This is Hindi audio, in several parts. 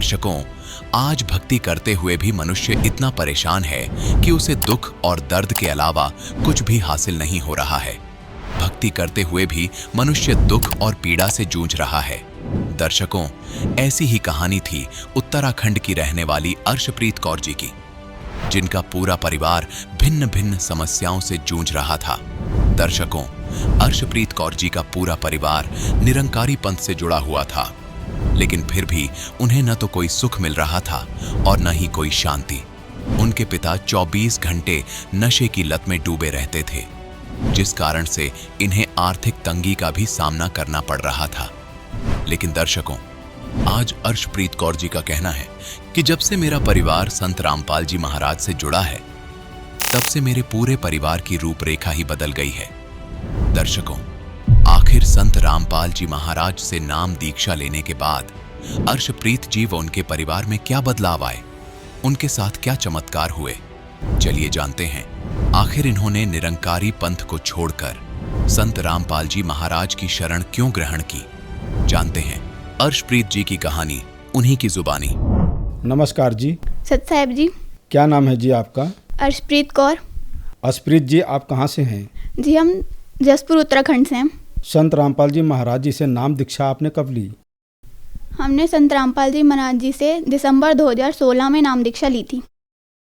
दर्शकों, आज भक्ति करते हुए भी मनुष्य इतना परेशान है कि उसे दुख और दर्द के अलावा कुछ भी हासिल नहीं हो रहा है। भक्ति करते हुए भी मनुष्य दुख और पीड़ा से जूझ रहा है। दर्शकों, ऐसी ही कहानी थी उत्तराखंड की रहने वाली अर्शप्रीत कौर जी की, जिनका पूरा परिवार भिन्न भिन्न समस्याओं से जूझ रहा था। दर्शकों, अर्शप्रीत कौर जी का पूरा परिवार निरंकारी पंथ से जुड़ा हुआ था, लेकिन फिर भी उन्हें न तो कोई सुख मिल रहा था और न ही कोई शांति। उनके पिता 24 घंटे नशे की लत में डूबे रहते थे, जिस कारण से इन्हें आर्थिक तंगी का भी सामना करना पड़ रहा था। लेकिन दर्शकों, आज अर्शप्रीत कौर जी का कहना है कि जब से मेरा परिवार संत रामपाल जी महाराज से जुड़ा है, तब से मेरे पूरे परिवार की रूपरेखा ही बदल गई है। दर्शकों, आखिर संत रामपाल जी महाराज से नाम दीक्षा लेने के बाद अर्शप्रीत जी व उनके परिवार में क्या बदलाव आए, उनके साथ क्या चमत्कार हुए, चलिए जानते हैं। आखिर इन्होंने निरंकारी पंथ को छोड़कर संत रामपाल जी महाराज की शरण क्यों ग्रहण की, जानते हैं अर्शप्रीत जी की कहानी उन्हीं की जुबानी। नमस्कार जी। सत साहेब जी। क्या नाम है जी आपका? अर्शप्रीत कौर। अर्शप्रीत जी, आप कहाँ से हैं? जी हम जसपुर उत्तराखंड से हैं। संत रामपाल जी महाराज जी से नाम दीक्षा आपने कब ली? हमने संत रामपाल जी महाराज जी से दिसंबर 2016 में नाम दीक्षा ली थी।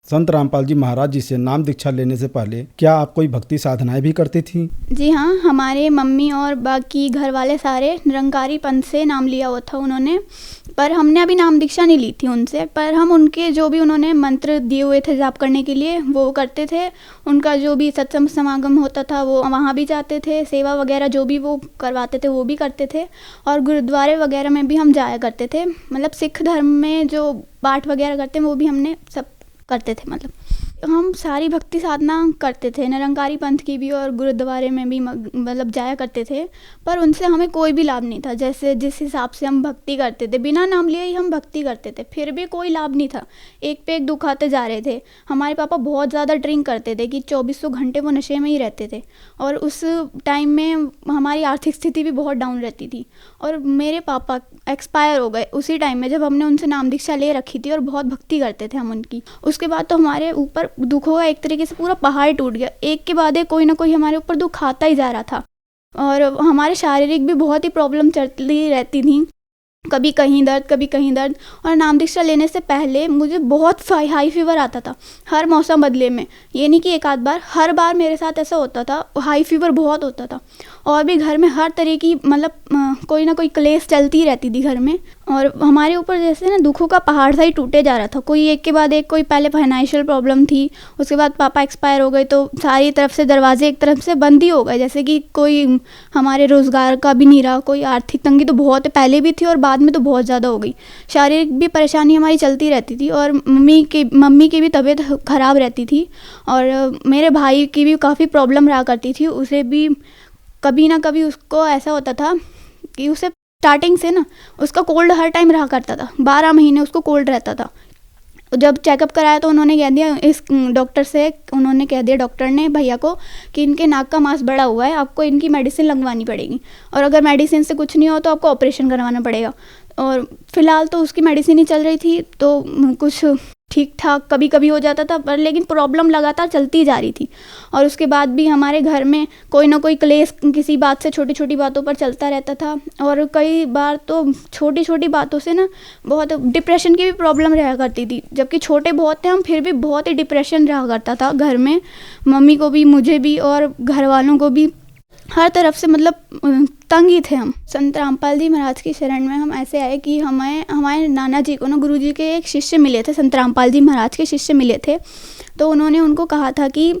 संत रामपाल जी महाराज जी से नाम दीक्षा लेने से पहले क्या आप कोई भक्ति साधनाएं भी करती थी? जी हाँ, हमारे मम्मी और बाकी घर वाले सारे निरंकारी पंथ से नाम लिया हुआ था उन्होंने, पर हमने अभी नाम दीक्षा नहीं ली थी उनसे। पर हम उनके जो भी उन्होंने मंत्र दिए हुए थे जाप करने के लिए वो करते थे। उनका जो भी सत्संग समागम होता था वो वहाँ भी जाते थे, सेवा वगैरह जो भी वो करवाते थे वो भी करते थे, और गुरुद्वारे वगैरह में भी हम जाया करते थे। मतलब सिख धर्म में जो पाठ वगैरह करते हैं वो भी हमने सब करते थे। मतलब हम सारी भक्ति साधना करते थे, निरंकारी पंथ की भी और गुरुद्वारे में भी मतलब जाया करते थे, पर उनसे हमें कोई भी लाभ नहीं था। जैसे जिस हिसाब से हम भक्ति करते थे, बिना नाम लिए ही हम भक्ति करते थे, फिर भी कोई लाभ नहीं था। एक पे एक दुख आते जा रहे थे। हमारे पापा बहुत ज़्यादा ड्रिंक करते थे कि 2400 घंटे वो नशे में ही रहते थे, और उस टाइम में हमारी आर्थिक स्थिति भी बहुत डाउन रहती थी। और मेरे पापा एक्सपायर हो गए उसी टाइम में जब हमने उनसे नाम दीक्षा ले रखी थी, और बहुत भक्ति करते थे हम उनकी। उसके बाद तो हमारे ऊपर दुखों का एक तरीके से पूरा पहाड़ टूट गया। एक के बाद एक कोई ना कोई हमारे ऊपर दुख आता ही जा रहा था, और हमारे शारीरिक भी बहुत ही प्रॉब्लम चलती रहती थी, कभी कहीं दर्द कभी कहीं दर्द। और नाम दीक्षा लेने से पहले मुझे बहुत हाई फीवर आता था हर मौसम बदले में, ये नहीं कि एक आध बार, हर बार मेरे साथ ऐसा होता था, हाई फीवर बहुत होता था। और भी घर में हर तरह की मतलब कोई ना कोई क्लेश चलती रहती थी घर में, और हमारे ऊपर जैसे ना दुखों का पहाड़ सा ही टूटे जा रहा था, कोई एक के बाद एक। कोई पहले फाइनेंशियल प्रॉब्लम थी, उसके बाद पापा एक्सपायर हो गए तो सारी तरफ से दरवाजे एक तरफ से बंद ही हो गए, जैसे कि कोई हमारे रोज़गार का भी नहीं रहा। कोई आर्थिक तंगी तो बहुत पहले भी थी और बाद में तो बहुत ज़्यादा हो गई। शारीरिक भी परेशानी हमारी चलती रहती थी, और मम्मी की भी तबीयत ख़राब रहती थी, और मेरे भाई की भी काफ़ी प्रॉब्लम रहा करती थी। उसे भी कभी ना कभी उसको ऐसा होता था कि उसे स्टार्टिंग से ना उसका कोल्ड हर टाइम रहा करता था, 12 महीने उसको कोल्ड रहता था। जब चेकअप कराया तो उन्होंने कह दिया, इस डॉक्टर से उन्होंने कह दिया, डॉक्टर ने भैया को, कि इनके नाक का मांस बढ़ा हुआ है, आपको इनकी मेडिसिन लगवानी पड़ेगी, और अगर मेडिसिन से कुछ नहीं हो तो आपको ऑपरेशन करवाना पड़ेगा। और फिलहाल तो उसकी मेडिसिन ही चल रही थी, तो कुछ ठीक ठाक कभी कभी हो जाता था, पर लेकिन प्रॉब्लम लगातार चलती जा रही थी। और उसके बाद भी हमारे घर में कोई ना कोई क्लेश किसी बात से, छोटी छोटी बातों पर चलता रहता था, और कई बार तो छोटी छोटी बातों से ना बहुत डिप्रेशन की भी प्रॉब्लम रहा करती थी। जबकि छोटे बहुत थे हम, फिर भी बहुत ही डिप्रेशन रहा करता था घर में, मम्मी को भी, मुझे भी, और घर वालों को भी, हर तरफ से मतलब तंग ही थे हम। संत रामपाल जी महाराज की शरण में हम ऐसे आए कि हमारे नाना जी को ना गुरु जी के एक शिष्य मिले थे, संत रामपाल जी महाराज के शिष्य मिले थे। तो उन्होंने उनको कहा था कि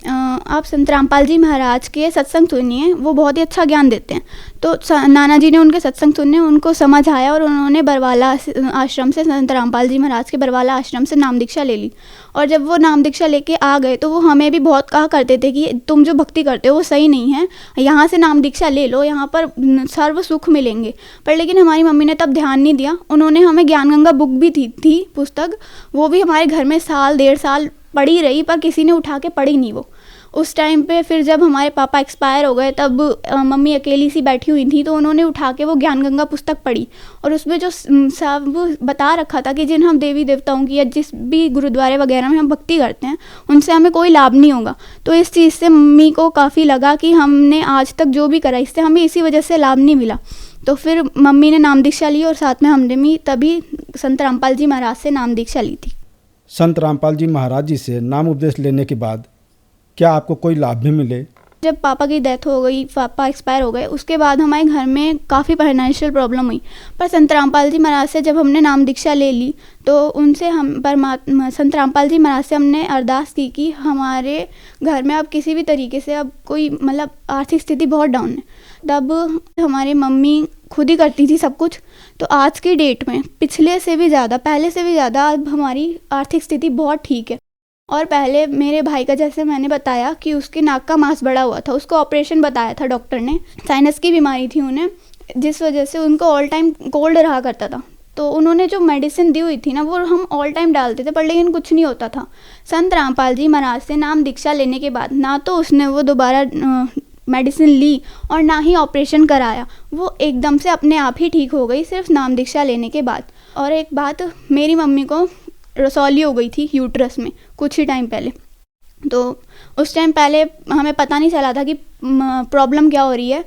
आप संत रामपाल जी महाराज के सत्संग सुनिए, वो बहुत ही अच्छा ज्ञान देते हैं। तो नाना जी ने उनके सत्संग सुने, उनको समझ आया, और उन्होंने बरवाला आश्रम से, संत रामपाल जी महाराज के बरवाला आश्रम से नाम दीक्षा ले ली। और जब वो नाम दीक्षा लेके आ गए तो वो हमें भी बहुत कहा करते थे कि तुम जो भक्ति करते हो वो सही नहीं है, यहाँ से नाम दीक्षा ले लो, यहाँ पर सर्व सुख मिलेंगे। पर लेकिन हमारी मम्मी ने तब ध्यान नहीं दिया। उन्होंने हमें ज्ञान गंगा बुक भी थी पुस्तक, वो भी हमारे घर में साल 1.5 साल पढ़ी रही, पर किसी ने उठा के पढ़ी नहीं वो। उस टाइम पे फिर जब हमारे पापा एक्सपायर हो गए तब मम्मी अकेली सी बैठी हुई थी, तो उन्होंने उठा के वो ज्ञान गंगा पुस्तक पढ़ी और उसमें जो सब बता रखा था कि जिन हम देवी देवताओं की या जिस भी गुरुद्वारे वगैरह में हम भक्ति करते हैं उनसे हमें कोई लाभ नहीं होगा। तो इस चीज़ से मम्मी को काफ़ी लगा कि हमने आज तक जो भी करा इससे हमें इसी वजह से लाभ नहीं मिला। तो फिर मम्मी ने नाम दीक्षा ली और साथ में हमने भी तभी संत रामपाल जी महाराज से नाम दीक्षा ली थी। संत रामपाल जी महाराज जी से नाम उपदेश लेने के बाद क्या आपको कोई लाभ भी मिले? जब पापा की डेथ हो गई, पापा एक्सपायर हो गए, उसके बाद हमारे घर में काफ़ी फाइनेंशियल प्रॉब्लम हुई। पर संत रामपाल जी महाराज से जब हमने नाम दीक्षा ले ली तो उनसे हम संत रामपाल जी महाराज से हमने अरदास की कि हमारे घर में अब किसी भी तरीके से अब कोई मतलब आर्थिक स्थिति बहुत डाउन है। तब हमारी मम्मी खुद ही करती थी सब कुछ, तो आज की डेट में पिछले से भी ज़्यादा, पहले से भी ज़्यादा अब हमारी आर्थिक स्थिति बहुत ठीक है। और पहले मेरे भाई का जैसे मैंने बताया कि उसके नाक का मांस बढ़ा हुआ था, उसको ऑपरेशन बताया था डॉक्टर ने, साइनस की बीमारी थी उन्हें, जिस वजह से उनको ऑल टाइम कोल्ड रहा करता था। तो उन्होंने जो मेडिसिन दी हुई थी ना वो हम ऑल टाइम डालते थे पर लेकिन कुछ नहीं होता था। संत रामपाल जी महाराज से नाम दीक्षा लेने के बाद ना तो उसने वो दोबारा मेडिसिन ली और ना ही ऑपरेशन कराया, वो एकदम से अपने आप ही ठीक हो गई सिर्फ नाम दीक्षा लेने के बाद। और एक बात, मेरी मम्मी को रसौली हो गई थी यूट्रस में कुछ ही टाइम पहले, तो उस टाइम पहले हमें पता नहीं चला था कि प्रॉब्लम क्या हो रही है,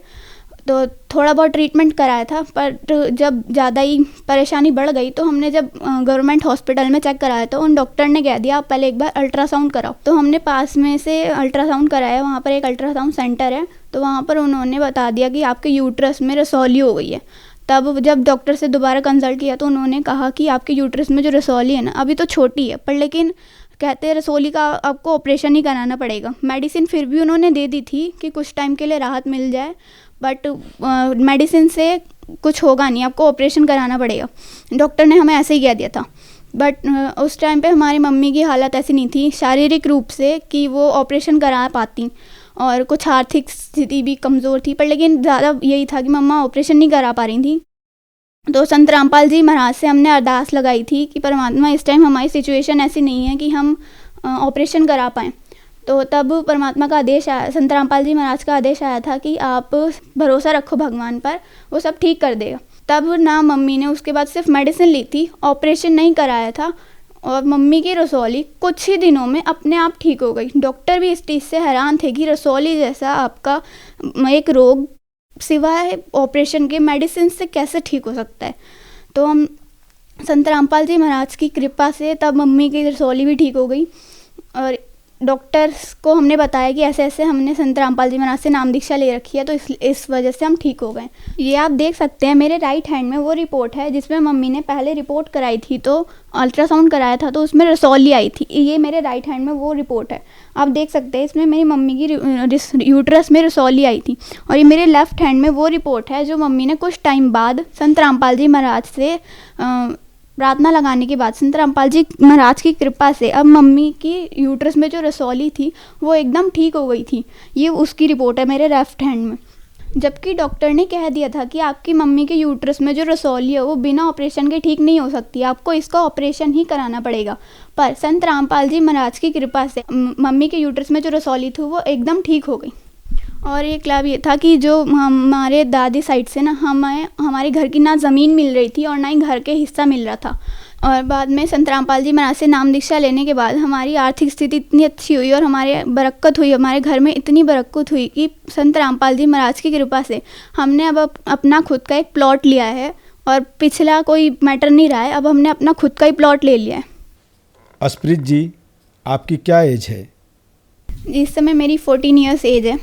तो थोड़ा बहुत ट्रीटमेंट कराया था। पर जब ज़्यादा ही परेशानी बढ़ गई तो हमने जब गवर्नमेंट हॉस्पिटल में चेक कराया तो उन डॉक्टर ने कह दिया आप पहले एक बार अल्ट्रासाउंड कराओ। तो हमने पास में से अल्ट्रासाउंड कराया, वहाँ पर एक अल्ट्रासाउंड सेंटर है, तो वहाँ पर उन्होंने बता दिया कि आपके यूट्रस में रसौली हो गई है। तब जब डॉक्टर से दोबारा कंसल्ट किया तो उन्होंने कहा कि आपके यूट्रस में जो रसौली है ना अभी तो छोटी है, पर लेकिन कहते हैं रसौली का आपको ऑपरेशन ही कराना पड़ेगा। मेडिसिन फिर भी उन्होंने दे दी थी कि कुछ टाइम के लिए राहत मिल जाए, बट मेडिसिन से कुछ होगा नहीं, आपको ऑपरेशन कराना पड़ेगा। डॉक्टर ने हमें ऐसे ही कह दिया था। बट उस टाइम पे हमारी मम्मी की हालत ऐसी नहीं थी शारीरिक रूप से कि वो ऑपरेशन करा पाती, और कुछ आर्थिक स्थिति भी कमज़ोर थी, पर लेकिन ज़्यादा यही था कि मम्मा ऑपरेशन नहीं करा पा रही थी। तो संत रामपाल जी महाराज से हमने अरदास लगाई थी कि परमात्मा इस टाइम हमारी सिचुएशन ऐसी नहीं है कि हम ऑपरेशन करा पाएँ। तो तब परमात्मा का आदेश आया, संत रामपाल जी महाराज का आदेश आया था कि आप भरोसा रखो भगवान पर, वो सब ठीक कर देगा। तब ना मम्मी ने उसके बाद सिर्फ मेडिसिन ली थी, ऑपरेशन नहीं कराया था, और मम्मी की रसौली कुछ ही दिनों में अपने आप ठीक हो गई। डॉक्टर भी इस चीज़ से हैरान थे कि रसौली जैसा आपका एक रोग सिवाय ऑपरेशन के मेडिसिन से कैसे ठीक हो सकता है। तो हम संत रामपाल जी महाराज की कृपा से तब मम्मी की रसौली भी ठीक हो गई, और डॉक्टर्स को हमने बताया कि ऐसे ऐसे हमने संत रामपाल जी महाराज से नाम दीक्षा ले रखी है, तो इस वजह से हम ठीक हो गए। ये आप देख सकते हैं मेरे राइट हैंड में वो रिपोर्ट है जिसमें मम्मी ने पहले रिपोर्ट कराई थी, तो अल्ट्रासाउंड कराया था तो उसमें रसौली आई थी। ये मेरे राइट हैंड में वो रिपोर्ट है, आप देख सकते हैं इसमें मेरी मम्मी की यूट्रस में रसौली आई थी। और ये मेरे लेफ़्ट हैंड में वो रिपोर्ट है जो मम्मी ने कुछ टाइम बाद संत रामपाल जी महाराज से प्रार्थना लगाने के बाद, संत रामपाल जी महाराज की कृपा से अब मम्मी की यूट्रस में जो रसौली थी वो एकदम ठीक हो गई थी। ये उसकी रिपोर्ट है मेरे लेफ्ट हैंड में। जबकि डॉक्टर ने कह दिया था कि आपकी मम्मी के यूट्रस में जो रसौली है वो बिना ऑपरेशन के ठीक नहीं हो सकती, आपको इसका ऑपरेशन ही कराना पड़ेगा। पर संत रामपाल जी महाराज की कृपा से मम्मी के यूट्रस में जो रसौली थी वो एकदम ठीक हो गई। और एक लाभ ये था कि जो हमारे दादी साइड से ना हमारे घर की ना ज़मीन मिल रही थी और ना ही घर के हिस्सा मिल रहा था। और बाद में संत रामपाल जी महाराज से नाम दीक्षा लेने के बाद हमारी आर्थिक स्थिति इतनी अच्छी हुई और हमारे बरकत हुई, हमारे घर में इतनी बरकत हुई कि संत रामपाल जी महाराज की कृपा से हमने अब अपना खुद का एक प्लॉट लिया है, और पिछला कोई मैटर नहीं रहा है, अब हमने अपना खुद का ही प्लॉट ले लिया है। अस्प्रीत जी, आपकी क्या एज है? इस समय मेरी 14 ईयर्स एज है।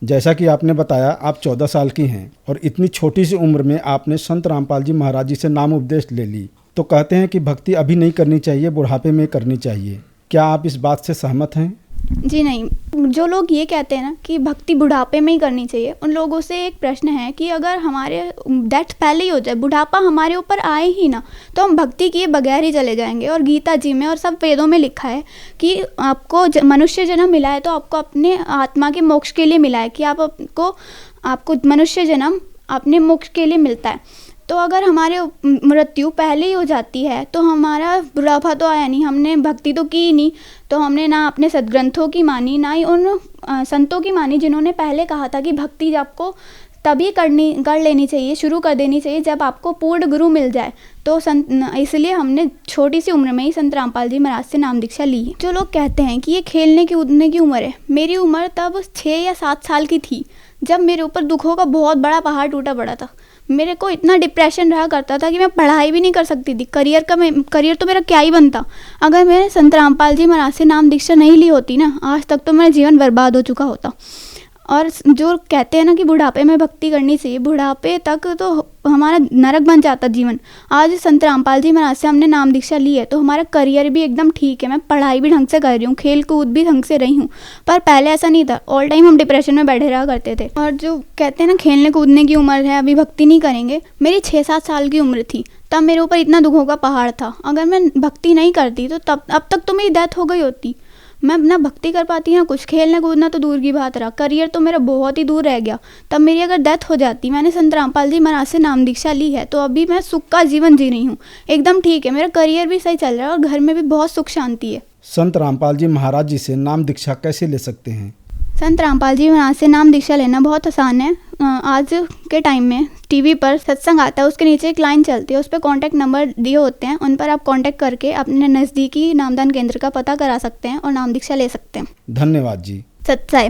जैसा कि आपने बताया आप 14 साल की हैं और इतनी छोटी सी उम्र में आपने संत रामपाल जी महाराज जी से नाम उपदेश ले ली, तो कहते हैं कि भक्ति अभी नहीं करनी चाहिए, बुढ़ापे में करनी चाहिए। क्या आप इस बात से सहमत हैं? जी नहीं, जो लोग ये कहते हैं ना कि भक्ति बुढ़ापे में ही करनी चाहिए, उन लोगों से एक प्रश्न है कि अगर हमारे डेथ पहले ही हो जाए, बुढ़ापा हमारे ऊपर आए ही ना, तो हम भक्ति किए बगैर ही चले जाएंगे। और गीता जी में और सब वेदों में लिखा है कि आपको मनुष्य जन्म मिला है तो आपको अपने आत्मा के मोक्ष के लिए मिला है, कि आपको मनुष्य जन्म अपने मोक्ष के लिए मिलता है। तो अगर हमारे मृत्यु पहले ही हो जाती है तो हमारा बुढ़ापा तो आया नहीं, हमने भक्ति तो की ही नहीं, तो हमने ना अपने सदग्रंथों की मानी, ना ही उन संतों की मानी जिन्होंने पहले कहा था कि भक्ति आपको तभी कर लेनी चाहिए, शुरू कर देनी चाहिए जब आपको पूर्ण गुरु मिल जाए। तो इसलिए हमने छोटी सी उम्र में ही संत रामपाल जी महाराज से नाम दीक्षा ली है। जो लोग कहते हैं कि ये खेलने की कूदने की उम्र है, मेरी उम्र तब 6 या 7 साल की थी जब मेरे ऊपर दुखों का बहुत बड़ा पहाड़ टूटा पड़ा था। मेरे को इतना डिप्रेशन रहा करता था कि मैं पढ़ाई भी नहीं कर सकती थी। करियर तो मेरा क्या ही बनता अगर मैंने संत रामपाल जी महाराज से नाम दीक्षा नहीं ली होती ना, आज तक तो मेरा जीवन बर्बाद हो चुका होता। और जो कहते हैं ना कि बुढ़ापे में भक्ति करनी चाहिए, बुढ़ापे तक तो हमारा नरक बन जाता जीवन। आज संत रामपाल जी महाराज से हमने नाम दीक्षा ली है तो हमारा करियर भी एकदम ठीक है, मैं पढ़ाई भी ढंग से कर रही हूँ, खेल कूद भी ढंग से रही हूँ। पर पहले ऐसा नहीं था, ऑल टाइम हम डिप्रेशन में बैठे रहा करते थे। और जो कहते हैं ना खेलने कूदने की उम्र है, अभी भक्ति नहीं करेंगे, मेरी 6-7 साल की उम्र थी तब मेरे ऊपर इतना दुखों का पहाड़ था। अगर मैं भक्ति नहीं करती तो अब तक तो मेरी डेथ हो गई होती। मैं ना भक्ति कर पाती ना कुछ, खेलना कूदना तो दूर की बात रहा, करियर तो मेरा बहुत ही दूर रह गया। तब मेरी अगर डेथ हो जाती, मैंने संत रामपाल जी महाराज से नाम दीक्षा ली है तो अभी मैं सुख का जीवन जी रही हूँ, एकदम ठीक है, मेरा करियर भी सही चल रहा है और घर में भी बहुत सुख शांति है। संत रामपाल जी महाराज जी से नाम दीक्षा कैसे ले सकते हैं? संत रामपाल जी महाराज से नाम दीक्षा लेना बहुत आसान है। आज के टाइम में टीवी पर सत्संग आता है, उसके नीचे एक लाइन चलती है, उस पर कॉन्टैक्ट नंबर दिए होते हैं, उन पर आप कॉन्टैक्ट करके अपने नज़दीकी नामदान केंद्र का पता करा सकते हैं और नाम दीक्षा ले सकते हैं। धन्यवाद जी। सत्साई।